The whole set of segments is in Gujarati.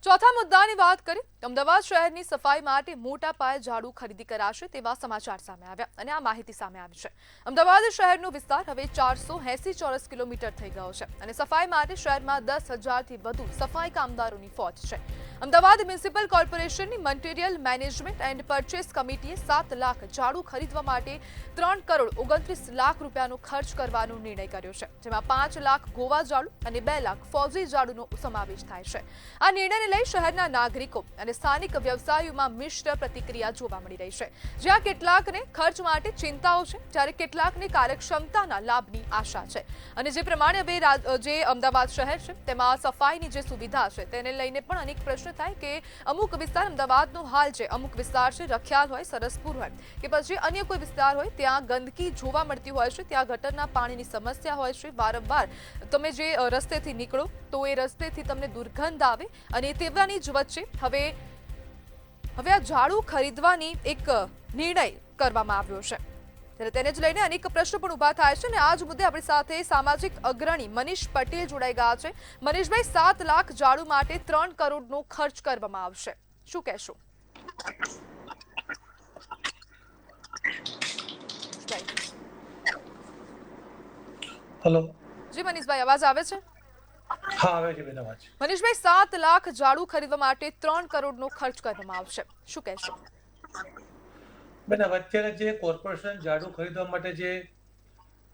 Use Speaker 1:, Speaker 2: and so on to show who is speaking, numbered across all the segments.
Speaker 1: ચોથા મુદ્દાની વાત કરીએ। અમદાવાદ શહેરની સફાઈ માટે મોટા પાયે ઝાડુ ખરીદી કરાશે તેવા સમાચાર સામે આવ્યા અને આ માહિતી સામે આવી છે। અમદાવાદ શહેરનો વિસ્તાર હવે 480 ચોરસ કિલોમીટર થઈ ગયો છે અને સફાઈ માટે શહેરમાં 10,000 થી વધુ સફાઈ કામદારોની ફોજ છે। અમદાવાદ મ્યુનિસિપલ કોર્પોરેશનની મટીરીયલ મેનેજમેન્ટ એન્ડ પરચેસ કમિટીએ 7 લાખ ઝાડુ ખરીદવા માટે 3 કરોડ 29 લાખ રૂપિયાનો ખર્ચ કરવાનો નિર્ણય કર્યો છે, જેમાં 5 લાખ ગોવા ઝાડુ અને 2 લાખ ફોજી ઝાડુનો સમાવેશ થાય છે। આ નિર્ણયને લઈ શહેરના નાગરિકો અને સ્થાનિક વ્યવસાયીઓમાં મિશ્ર પ્રતિક્રિયા જોવા મળી રહી છે, જ્યાં કેટલાકને ખર્ચ માટે ચિંતાઓ છે જ્યારે કેટલાકને કાર્યક્ષમતાના લાભની આશા છે। અને જે પ્રમાણે હવે જે અમદાવાદ શહેર છે તેમાં સફાઈની જે સુવિધા છે તેને લઈને પણ અનેક પ્રશ્ન થાય કે અમુક વિસ્તાર અમદાવાદનો હાલ છે, અમુક વિસ્તાર છે રખિયાલ હોય, સરસપુર હોય કે પછી અન્ય કોઈ વિસ્તાર હોય ત્યાં ગંદકી જોવા મળતી હોય છે, ત્યાં ગટરના પાણીની સમસ્યા હોય છે। વારંવાર તમે જે રસ્તેથી નીકળો તો એ રસ્તેથી તમને દુર્ગંધ આવે અને તેવાની જ વચ્ચે હવે આ ઝાડુ ખરીદવાની એક નિર્ણય કરવામાં આવ્યો છે, ત્યારે તેને જ લઈને અનેક પ્રશ્નો પણ ઊભા થાય છે અને આ જ મુદ્દે આપણી સાથે સામાજિક અગ્રણી મનીષ પટેલ જોડાઈ ગયા છે। મનીષભાઈ, 7 લાખ ઝાડુ માટે 3 કરોડનો ખર્ચ કરવામાં આવશે, શું કહેશો?
Speaker 2: હેલો
Speaker 1: જી મનીષભાઈ, અવાજ આવે છે?
Speaker 2: હા, આવે છે બેન અવાજ।
Speaker 1: મનીષભાઈ, 7 લાખ ઝાડુ ખરીદવા માટે 3 કરોડનો ખર્ચ કરવામાં આવશે, શું કહેશો?
Speaker 2: બેન, અત્યારે જે કોર્પોરેશન ઝાડુ ખરીદવા માટે જે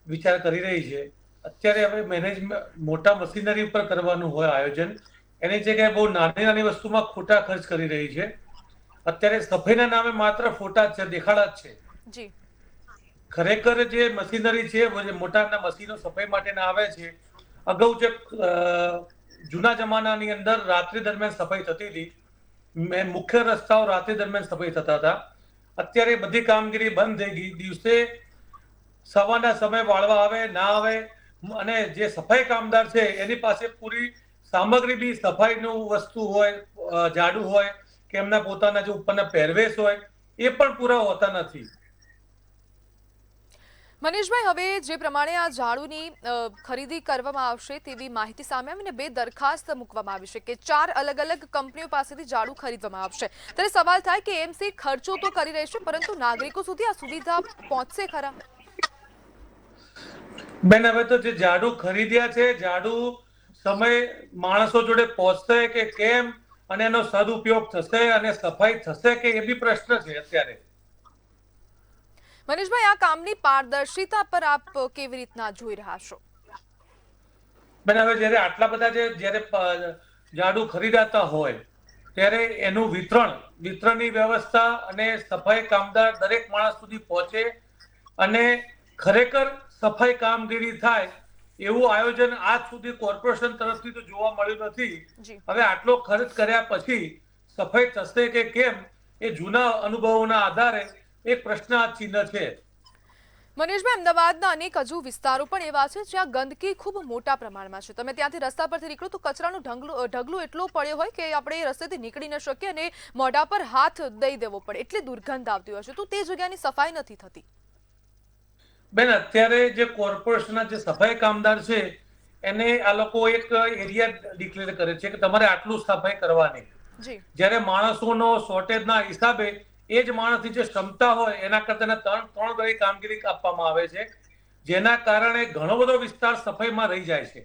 Speaker 2: વિચાર કરી રહી છે, અત્યારે હવે મેનેજમેન્ટ મોટા મશીનરી પર કરવાનું હોય આયોજન, એની જગ્યાએ બહુ નાની નાની વસ્તુમાં ખોટા ખર્ચ કરી રહી છે। અત્યારે સફાઈના નામે માત્ર ફોટા જ છે, દેખાડા જ છે।
Speaker 1: જી,
Speaker 2: ખરેખર જે મશીનરી છે, મોટા મશીનો સફાઈ માટેના આવે છે, અગાઉ જે જૂના જમાનાની અંદર રાત્રિ દરમિયાન સફાઈ થતી હતી, મુખ્ય રસ્તાઓ રાત્રિ દરમિયાન સફાઈ થતા હતા। અત્યારે બધી કામગીરી બંધ થઈ ગઈ, દિવસે સવારના સમય વાળવા આવે ના આવે, અને જે સફાઈ કામદાર છે એની પાસે પૂરી સામગ્રી બી સફાઈનું વસ્તુ હોય, ઝાડુ હોય કે એમના પોતાના જે ઉપરના પહેરવેશ હોય એ પણ પૂરા હોતા નથી।
Speaker 1: મનીષભાઈ, હવે જે પ્રમાણે આ ઝાડુની ખરીદી કરવામાં આવશે તેવી માહિતી સામે આવીને 2 દરખાસ્ત મૂકવામાં આવી છે કે 4 અલગ અલગ કંપનીઓ પાસેથી ઝાડુ ખરીદવામાં આવશે, ત્યારે સવાલ થાય કે એમસી ખર્ચો તો કરી રહેશે પરંતુ નાગરિકો સુધી આ સુવિધા પહોંચશે ખરા?
Speaker 2: બેન, હવે તો જે ઝાડુ ખરીદ્યા છે, ઝાડુ સમય માણસો જોડે પહોંચશે કે કેમ, અને એનો સદુપયોગ થશે અને સફાઈ થશે કે એ બી પ્રશ્ન છે અત્યારે।
Speaker 1: મનીષભાઈ, આ કામની પારદર્શિતા પર આપ કેવી રીતના જોઈ રહ્યા છો?
Speaker 2: બેન, હવે જ્યારે આટલા બધા જ્યારે ઝાડુ ખરીદાતા હોય ત્યારે એનું વિતરણની વ્યવસ્થા અને સફાઈ કામદાર દરેક માણસ સુધી પહોંચે અને ખરેખર સફાઈ કામગીરી થાય એવું આયોજન આજ સુધી કોર્પોરેશન તરફથી તો જોવા મળ્યું નથી। હવે આટલો ખર્ચ કર્યા પછી સફાઈ થશે કે કેમ એ જૂના અનુભવોના આધારે એક પ્રશ્નાર્થ ચિહ્ન છે।
Speaker 1: મનીષભાઈ, અમદાવાદના અનેક હજુ વિસ્તારો પણ એવા છે જ્યાં ગંદકી ખૂબ મોટા પ્રમાણમાં છે, તમે ત્યાંથી રસ્તા પરથી નીકળો તો કચરાનો ઢગલો એટલો પડ્યો હોય કે આપણે એ રસ્તેથી નીકળી ન શકીએ અને મોઢા પર હાથ દઈ દેવો પડે, એટલી દુર્ગંધ આવતી હોય છે, તો તે જગ્યાની સફાઈ નથી થતી।
Speaker 2: બેન, અત્યારે જે કોર્પોરેશનના જે સફાઈ કામદાર છે એને આ લોકો એક એરિયા ડિક્લેર કરે છે કે તમારે આટલું સફાઈ કરવાની, જ્યારે માણસોનો શોર્ટેજના હિસાબે એ જ માણસની જે ક્ષમતા હોય એના કરતા 3 ગણી કામગીરી આપવામાં આવે છે, જેના કારણે ઘણો બધો વિસ્તાર સફાઈમાં રહી જાય છે।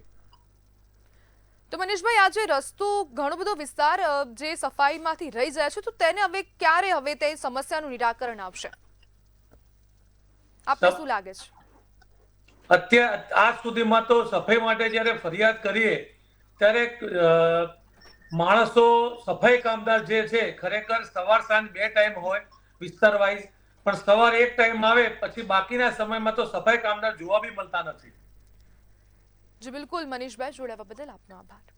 Speaker 1: તો મનીષભાઈ, આ જે રસ્તો ઘણો બધો વિસ્તાર જે સફાઈમાંથી રહી જાય છે તો તેને હવે ક્યારે તે સમસ્યાનું નિરાકરણ આવશે, આપને શું લાગે છે?
Speaker 2: અત્યારે આજ સુધીમાં તો સફાઈ માટે જ્યારે ફરિયાદ કરીએ ત્યારે માણસો સફાઈ કામદાર જે છે ખરેખર સવાર સાંજ 2 ટાઈમ હોય વિસ્તાર વાઇઝ, પણ સવાર એક ટાઈમ આવે પછી બાકીના સમયમાં તો સફાઈ કામદાર જોવા બી મળતા નથી।
Speaker 1: જી બિલકુલ મનીષભાઈ, જોડાવા બદલ આપનો આભાર।